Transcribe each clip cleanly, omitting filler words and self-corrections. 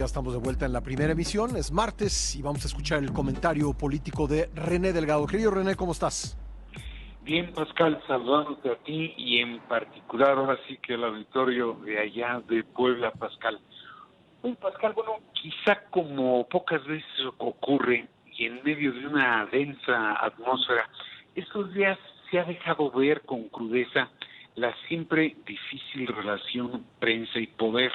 Ya estamos de vuelta en la primera emisión, es martes y vamos a escuchar el comentario político de René Delgado. Querido René, ¿cómo estás? Bien, Pascal, saludándote a ti y en particular ahora sí que el auditorio de allá de Puebla, Pascal. Oye, Pascal, bueno, quizá como pocas veces ocurre y en medio de una densa atmósfera, estos días se ha dejado ver con crudeza la siempre difícil relación prensa y poder.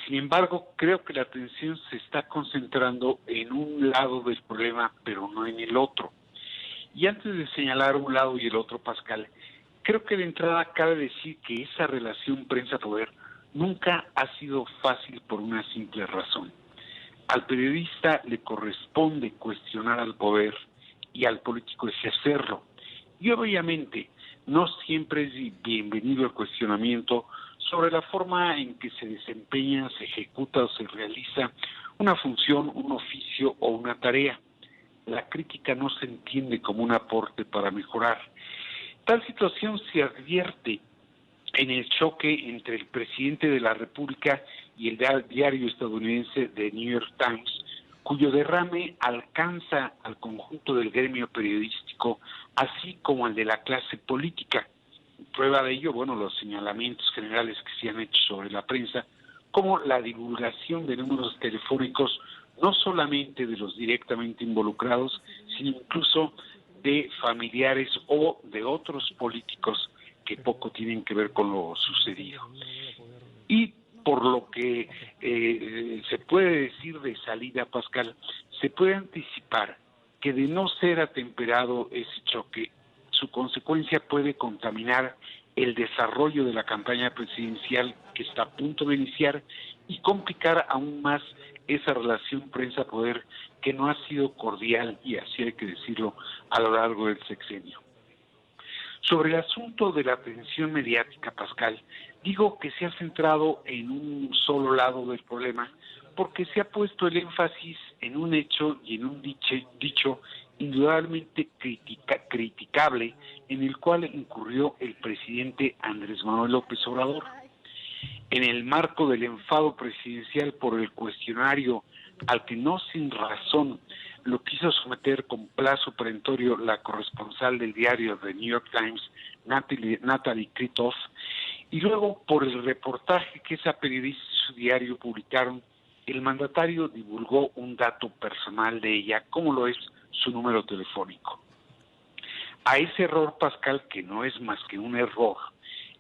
Sin embargo, creo que la atención se está concentrando en un lado del problema, pero no en el otro. Y antes de señalar un lado y el otro, Pascal, creo que de entrada cabe decir que esa relación prensa-poder nunca ha sido fácil por una simple razón. Al periodista le corresponde cuestionar al poder y al político ejercerlo. Y obviamente no siempre es bienvenido el cuestionamiento sobre la forma en que se desempeña, se ejecuta o se realiza una función, un oficio o una tarea. La crítica no se entiende como un aporte para mejorar. Tal situación se advierte en el choque entre el presidente de la República y el diario estadounidense The New York Times, cuyo derrame alcanza al conjunto del gremio periodístico, así como al de la clase política. Prueba de ello, bueno, los señalamientos generales que se han hecho sobre la prensa, como la divulgación de números telefónicos, no solamente de los directamente involucrados, sino incluso de familiares o de otros políticos que poco tienen que ver con lo sucedido. Y por lo que se puede decir de salida, Pascal, se puede anticipar que de no ser atemperado ese choque, su consecuencia puede contaminar el desarrollo de la campaña presidencial que está a punto de iniciar y complicar aún más esa relación prensa-poder que no ha sido cordial, y así hay que decirlo, a lo largo del sexenio. Sobre el asunto de la atención mediática, Pascal, digo que se ha centrado en un solo lado del problema porque se ha puesto el énfasis en un hecho y en un dicho indudablemente criticable en el cual incurrió el presidente Andrés Manuel López Obrador. En el marco del enfado presidencial por el cuestionario al que no sin razón lo quiso someter con plazo perentorio la corresponsal del diario The New York Times, Natalie Kritoff, y luego por el reportaje que esa periodista y su diario publicaron, el mandatario divulgó un dato personal de ella, como lo es su número telefónico. A ese error, Pascal, que no es más que un error,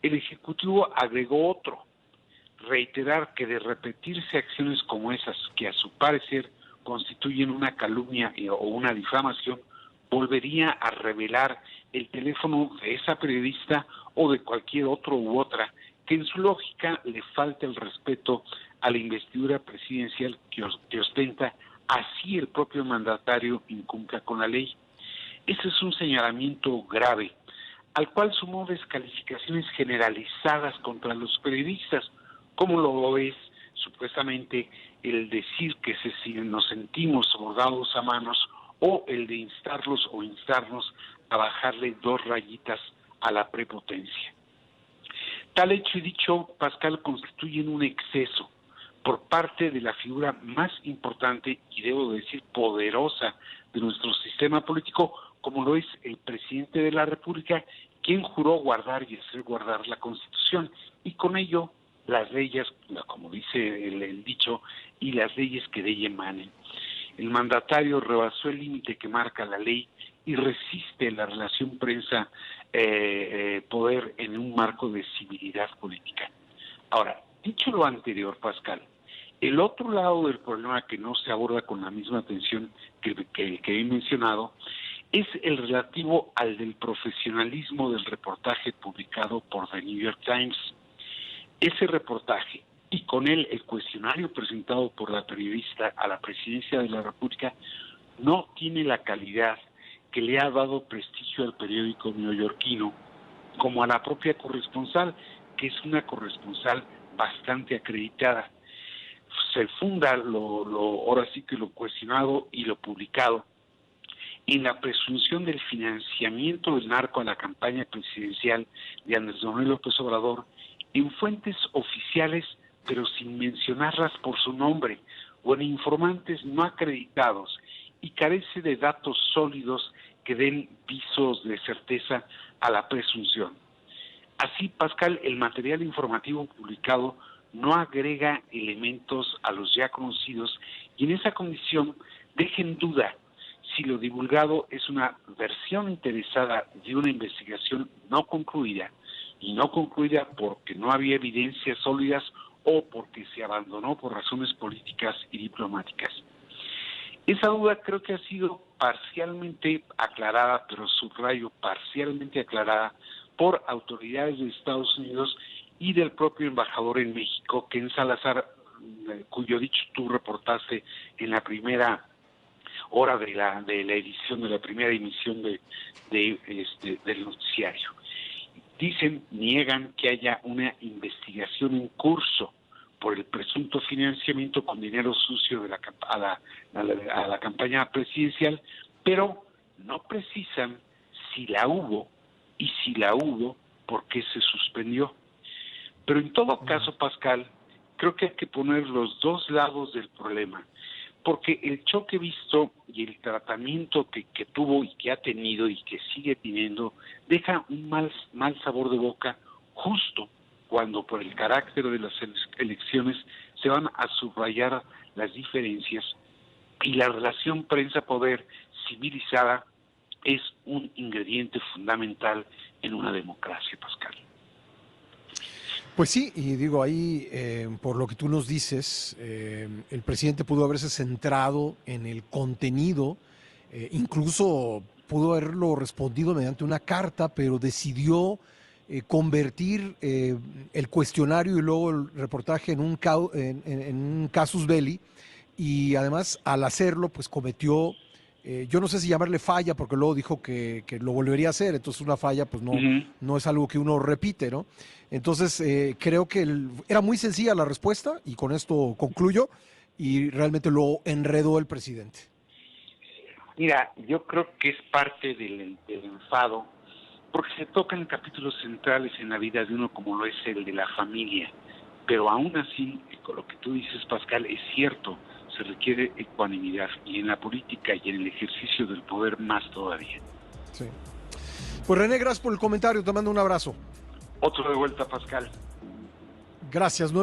el Ejecutivo agregó otro: reiterar que de repetirse acciones como esas, que a su parecer constituyen una calumnia o una difamación, volvería a revelar el teléfono de esa periodista o de cualquier otro u otra que en su lógica le falta el respeto a la investidura presidencial que ostenta, así el propio mandatario incumpla con la ley. Ese es un señalamiento grave, al cual sumó descalificaciones generalizadas contra los periodistas, como lo es supuestamente el decir que si nos sentimos bordados a manos, o el de instarlos o instarnos a bajarle 2 rayitas a la prepotencia. Tal hecho y dicho, Pascal, constituyen un exceso por parte de la figura más importante y debo decir poderosa de nuestro sistema político, como lo es el presidente de la República, quien juró guardar y hacer guardar la Constitución, y con ello las leyes, como dice el dicho, y las leyes que de ella emanen. El mandatario rebasó el límite que marca la ley y resiste la relación prensa-poder en un marco de civilidad política. Ahora, dicho lo anterior, Pascal, el otro lado del problema que no se aborda con la misma atención que he mencionado es el relativo al del profesionalismo del reportaje publicado por The New York Times. Ese reportaje y con él el cuestionario presentado por la periodista a la presidencia de la República no tiene la calidad que le ha dado prestigio al periódico neoyorquino, como a la propia corresponsal, que es una corresponsal bastante acreditada. Se funda ahora sí que lo cuestionado y lo publicado en la presunción del financiamiento del narco a la campaña presidencial de Andrés Manuel López Obrador en fuentes oficiales pero sin mencionarlas por su nombre, o en informantes no acreditados, y carece de datos sólidos que den visos de certeza a la presunción. Así, Pascal, el material informativo publicado no agrega elementos a los ya conocidos y en esa condición deja en duda si lo divulgado es una versión interesada de una investigación no concluida, y no concluida porque no había evidencias sólidas o porque se abandonó por razones políticas y diplomáticas. Esa duda creo que ha sido parcialmente aclarada, pero subrayo parcialmente aclarada, por autoridades de Estados Unidos y del propio embajador en México, Ken Salazar, cuyo dicho tú reportaste en la primera hora de la edición, de la primera emisión del noticiario. Niegan que haya una investigación en curso por el presunto financiamiento con dinero sucio a la campaña presidencial, pero no precisan si la hubo y si la hubo, ¿por qué se suspendió? Pero en todo caso, Pascal, creo que hay que poner los dos lados del problema, porque el choque visto y el tratamiento que tuvo y que ha tenido y que sigue teniendo deja un mal sabor de boca justo cuando por el carácter de las elecciones se van a subrayar las diferencias y la relación prensa-poder civilizada es un ingrediente fundamental en una democracia, Pascal. Pues sí, y digo ahí, por lo que tú nos dices, el presidente pudo haberse centrado en el contenido, incluso pudo haberlo respondido mediante una carta, pero decidió convertir el cuestionario y luego el reportaje en un casus belli, y además al hacerlo pues cometió, yo no sé si llamarle falla, porque luego dijo que lo volvería a hacer, entonces una falla pues no es algo que uno repite, ¿no? Entonces creo que era muy sencilla la respuesta, y con esto concluyo, y realmente lo enredó el presidente. Mira, yo creo que es parte del enfado, porque se tocan capítulos centrales en la vida de uno como lo es el de la familia, pero aún así, con lo que tú dices, Pascal, es cierto, se requiere ecuanimidad, y en la política y en el ejercicio del poder más todavía. Sí. Pues René, gracias por el comentario, te mando un abrazo. Otro de vuelta, Pascal. Gracias.